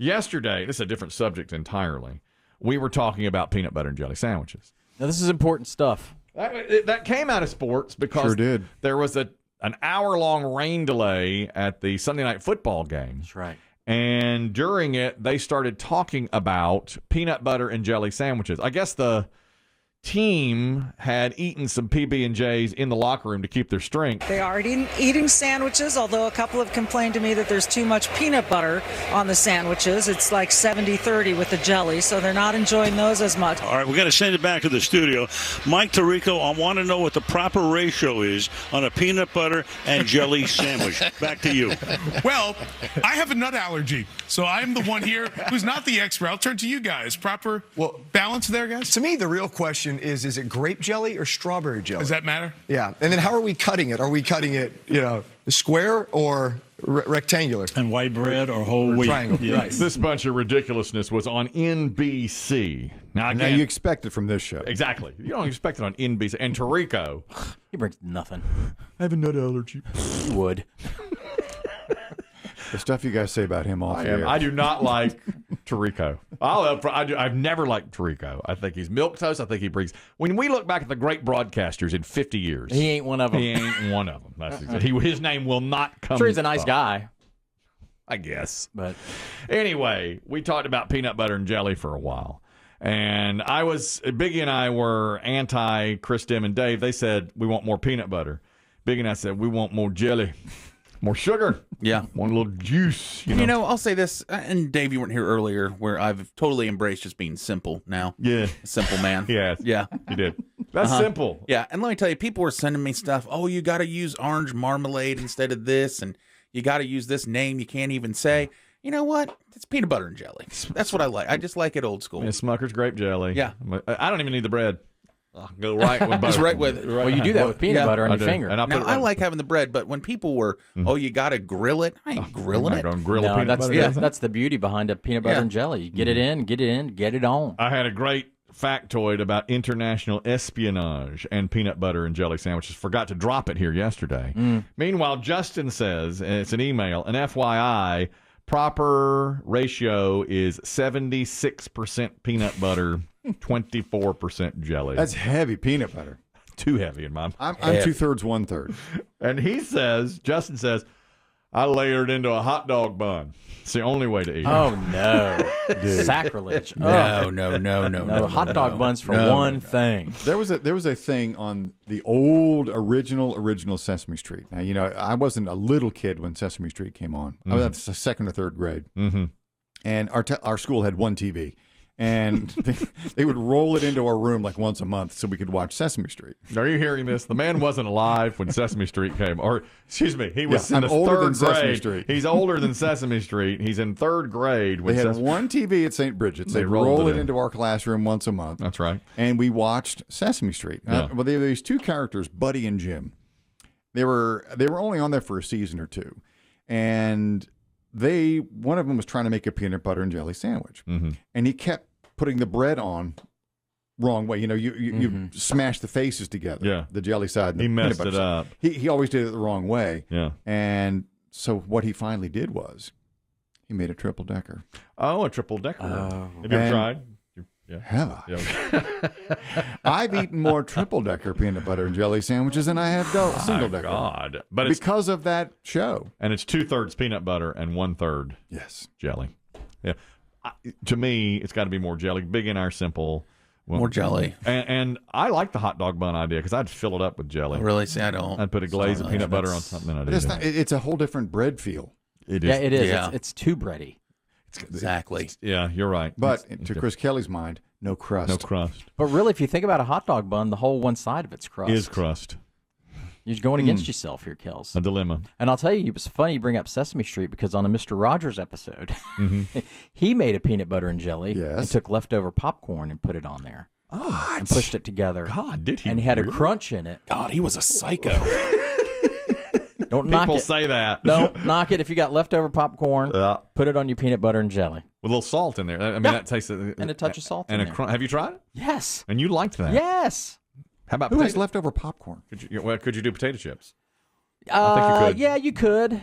Yesterday, this is a different subject entirely. We were talking about peanut butter and jelly sandwiches. Now, this is important stuff. That came out of sports because there was an hour-long rain delay at the Sunday Night Football game. That's right. And during it, they started talking about peanut butter and jelly sandwiches. I guess the team had eaten some PB&Js in the locker room to keep their strength. They are eating sandwiches, although a couple have complained to me that there's too much peanut butter on the sandwiches. It's like 70-30 with the jelly, so they're not enjoying those as much. All right, we're going to send it back to the studio. Mike Tarico, I want to know what the proper ratio is on a peanut butter and jelly sandwich. Back to you. Well, I have a nut allergy, so I'm the one here who's not the expert. I'll turn to you guys. Proper balance there, guys? To me, the real question is it grape jelly or strawberry jelly? Does that matter? Yeah. And then how are we cutting it? Are we cutting it, square or rectangular? And white bread or whole wheat? Triangle. Yeah. Right. This bunch of ridiculousness was on NBC. Now you expect it from this show. Exactly. You don't expect it on NBC. And Tarico. He brings nothing. I have a nut allergy. You would. The stuff you guys say about him off air. I do not like Tarico. I've never liked Tarico. I think he's milquetoast. I think he brings. When we look back at the great broadcasters in 50 years, he ain't one of them. He ain't one of them. That's exactly. His name will not come. Sure, he's a nice guy, I guess. But anyway, we talked about peanut butter and jelly for a while, and Biggie and I were anti Chris, Demm, and Dave. They said we want more peanut butter. Biggie and I said we want more jelly. More sugar. Yeah. One little juice. You know, I'll say this, and Dave, you weren't here earlier, where I've totally embraced just being simple now. Yeah. A simple man. Yes. Yeah. You did. That's simple. Yeah. And let me tell you, people were sending me stuff. Oh, you got to use orange marmalade instead of this, and you got to use this name you can't even say. You know what? It's peanut butter and jelly. That's what I like. I just like it old school. Yeah, Smucker's grape jelly. Yeah. I don't even need the bread. I'll go right with both. Just right with it. Well, you do that with peanut butter on your finger. And now, I like having the bread, but when people were, you got to grill it, I ain't grilling it. Grill peanut butter. That's the beauty behind a peanut butter and jelly. You get it in, get it on. I had a great factoid about international espionage and peanut butter and jelly sandwiches. Forgot to drop it here yesterday. Meanwhile, Justin says, and it's an email, an FYI, proper ratio is 76% peanut butter, 24% jelly. That's heavy peanut butter. Too heavy in my mind. I'm 2/3, 1/3. And Justin says, I layered into a hot dog bun. It's the only way to eat. Oh, no. Sacrilege. No. Hot dog buns for one thing. There was a thing on the old original Sesame Street. Now, I wasn't a little kid when Sesame Street came on. I was in second or third grade. And our school had one TV. And they would roll it into our room like once a month so we could watch Sesame Street. Are you hearing this? The man wasn't alive when Sesame Street came. Or, excuse me, he was in the older third than Sesame grade. Street. He's older than Sesame Street. He's in third grade. When they had one TV at St. Bridget's. They'd roll it into our classroom once a month. That's right. And we watched Sesame Street. Well, there were these two characters, Buddy and Jim. They were only on there for a season or two. And one of them was trying to make a peanut butter and jelly sandwich. And he kept putting the bread on wrong way. You smash the faces together. Yeah. The jelly side. And he the messed peanut it butter up. Side. He always did it the wrong way. Yeah. And so what he finally did was he made a triple decker. Oh, a triple decker. Have you ever tried? Yeah. Have I? Yeah. I've eaten more triple decker peanut butter and jelly sandwiches than I have single decker. God. But because of that show. And it's 2/3 peanut butter and 1/3 jelly. Yeah. To me, it's got to be more jelly. Big and our simple. More jelly. And I like the hot dog bun idea because I'd fill it up with jelly. Oh, really? See, I don't. I'd put a glaze of peanut butter on something. It's a whole different bread feel. It is. Yeah, it is. Yeah. It's too bready. Exactly. Yeah, you're right. But to Chris Kelly's mind, no crust. No crust. But really, if you think about a hot dog bun, the whole one side of it's crust. Is crust. You're going against yourself here, Kels. A dilemma. And I'll tell you, it was funny you bring up Sesame Street because on a Mr. Rogers episode, he made a peanut butter and jelly and took leftover popcorn and put it on there. Oh, and pushed it together. God, did he? And he had a crunch in it. God, he was a psycho. Don't knock it. People say that. Don't knock it. If you got leftover popcorn, put it on your peanut butter and jelly. With a little salt in there. I mean, that tastes... And a touch of salt and in there. Have you tried it? Yes. And you liked that? Yes. How about Who has leftover popcorn? Could you do potato chips? I think you could. Yeah, you could.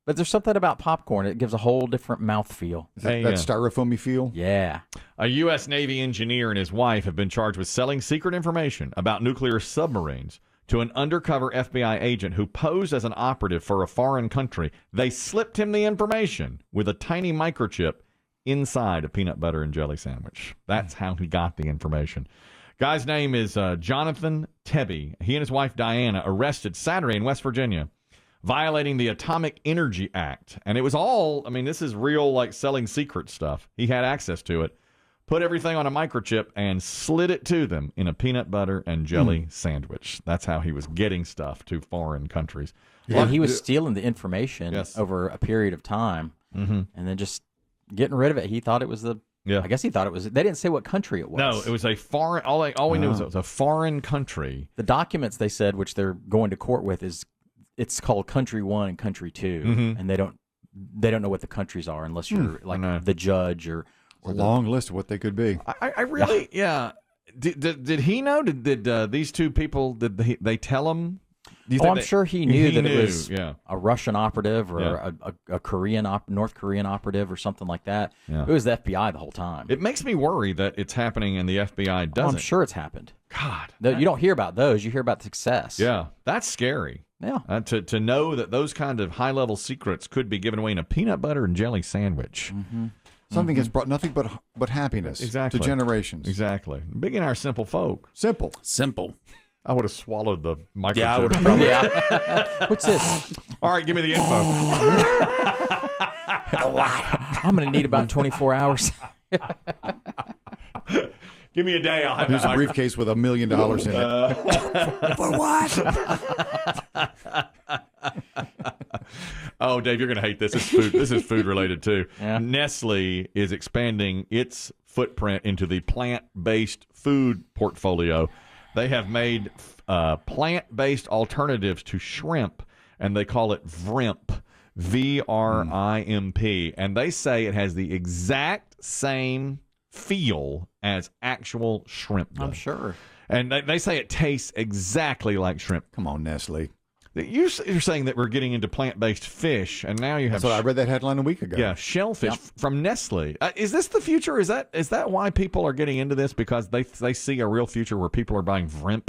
But there's something about popcorn. It gives a whole different mouthfeel. That styrofoamy feel? Yeah. A U.S. Navy engineer and his wife have been charged with selling secret information about nuclear submarines to an undercover FBI agent who posed as an operative for a foreign country. They slipped him the information with a tiny microchip inside a peanut butter and jelly sandwich. That's how he got the information. Guy's name is Jonathan Tebby. He and his wife Diana arrested Saturday in West Virginia, violating the Atomic Energy Act. And it was all, I mean, this is real, like, selling secret stuff. He had access to it, put everything on a microchip, and slid it to them in a peanut butter and jelly sandwich. That's how he was getting stuff to foreign countries. Yeah, he was stealing the information over a period of time and then just getting rid of it. He thought it was I guess he thought it was, they didn't say what country it was. No, it was a foreign, all we knew was it was a foreign country. The documents they said, which they're going to court with, it's called Country 1 and Country 2, and they don't know what the countries are unless you're the judge or a long list of what they could be. I really, Did he know? Did these two people, did they tell him? I'm sure he knew that it was a Russian operative or a Korean North Korean operative or something like that. Yeah. It was the FBI the whole time. It makes me worry that it's happening and the FBI doesn't. I'm sure it's happened. God. You don't hear about those. You hear about success. Yeah, that's scary. Yeah. To know that those kind of high-level secrets could be given away in a peanut butter and jelly sandwich. Mm-hmm. Something has brought nothing but happiness to generations. Exactly. Big in our simple folk. Simple. I would have swallowed the microchip. Yeah, I would have probably. What's this? All right, give me the info. I'm going to need about 24 hours. Give me a day. I'll have Here's a briefcase with $1 million in it. For what? Oh, Dave, you're going to hate this. This is food related too. Yeah. Nestle is expanding its footprint into the plant-based food portfolio. They have made plant-based alternatives to shrimp, and they call it VRIMP, VRIMP. And they say it has the exact same feel as actual shrimp does. I'm sure. And they say it tastes exactly like shrimp. Come on, Nestle. You're saying that we're getting into plant-based fish, and now you have... So I read that headline a week ago. Yeah, shellfish from Nestle. Is this the future? Is that why people are getting into this? Because they see a real future where people are buying VRIMP?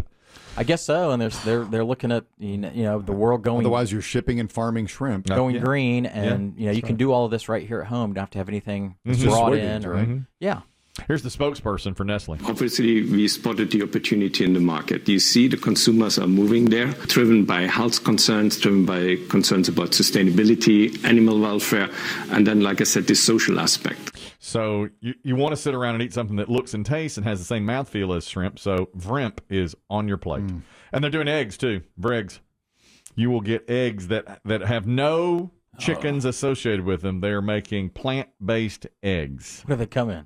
I guess so, and they're looking at the world going... Otherwise, you're shipping and farming shrimp. Going green, and you can do all of this right here at home. You don't have to have anything brought in. Or, Yeah. Here's the spokesperson for Nestle. Obviously, we spotted the opportunity in the market. You see the consumers are moving there, driven by health concerns, driven by concerns about sustainability, animal welfare, and then, like I said, the social aspect. So you want to sit around and eat something that looks and tastes and has the same mouthfeel as shrimp, so VRIMP is on your plate. And they're doing eggs, too. Eggs. You will get eggs that have no chickens associated with them. They're making plant-based eggs. What do they come in?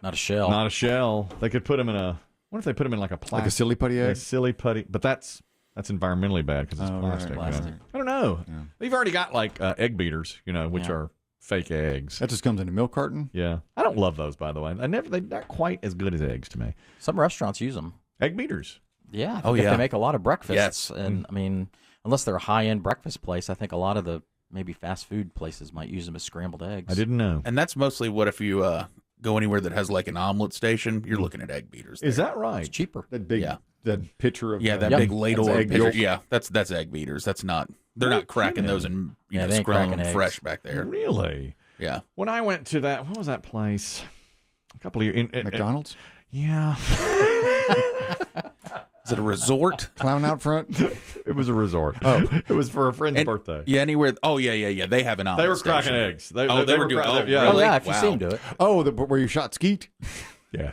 Not a shell. Not a shell. They could put them in a... What if they put them in like a plastic? Like a silly putty egg? A silly putty. But that's environmentally bad because it's plastic. Right. Plastic. I don't know. Yeah. They've already got like egg beaters, which are fake eggs. That just comes in a milk carton? Yeah. I don't love those, by the way. They're not quite as good as eggs to me. Some restaurants use them. Egg beaters. Yeah. They make a lot of breakfasts. Yes. And, I mean, unless they're a high-end breakfast place, I think a lot of the maybe fast food places might use them as scrambled eggs. I didn't know. And that's mostly what if you... go anywhere that has like an omelet station, you're looking at egg beaters there. Is that right? It's cheaper. That big, that pitcher of that big ladle of pitcher. Yeah, that's egg beaters. That's not. They're not cracking those and scrambling them fresh back there. Really? Yeah. When I went to what was that place? A couple of years. McDonald's. Yeah. Is it a resort? Clown out front? It was a resort. Oh, it was for a friend's birthday. Yeah, anywhere. Oh, yeah. They have an omelet. They were cracking eggs. They were doing. Really? Yeah, if you see them do it. Oh, where you shot Skeet?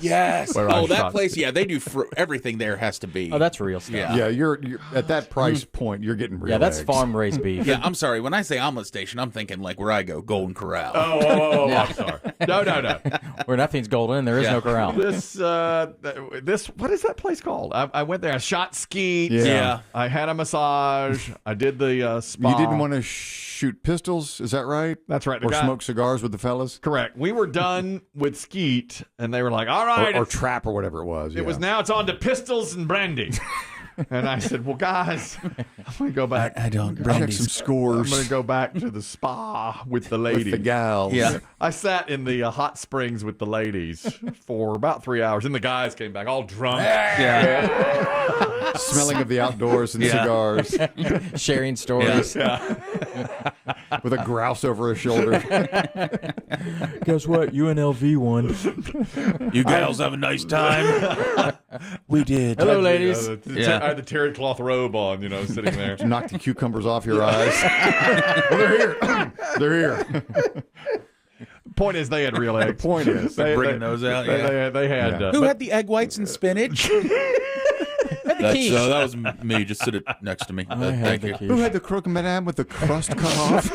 Yes. That place. Yeah, they do. Everything there has to be. Oh, that's real stuff. Yeah, you're at that price point. You're getting real. Yeah, that's eggs. Farm raised beef. Yeah, I'm sorry. When I say omelet station, I'm thinking like where I go, Golden Corral. Oh, I'm sorry. No. Where nothing's golden, there is no corral. This what is that place called? I went there. I shot Skeet. Yeah. I had a massage. I did the spa. You didn't want to shoot pistols, is that right? That's right. Or smoke cigars with the fellas? Correct. We were done with Skeet, and they were like, all right. Or trap or whatever it was. It was now it's on to pistols and brandy. And I said, well, guys, I'm going to go back. I don't. I got some scores. I'm going to go back to the spa with the ladies. With the gals. Yeah. I sat in the hot springs with the ladies for about 3 hours. And the guys came back all drunk. Yeah. Smelling of the outdoors and cigars. Sharing stories. With a grouse over his shoulder. Guess what? UNLV won. You gals have a nice time. We did. Hello, ladies. I had the terry cloth robe on, sitting there. Knock the cucumbers off your eyes. Well, they're here. They're here. Point is, they had real eggs. Point is, bringing those out. They had. Who had the egg whites and spinach? That was me. Just sit it next to me. Thank you. Who had the croque madame with the crust cut off?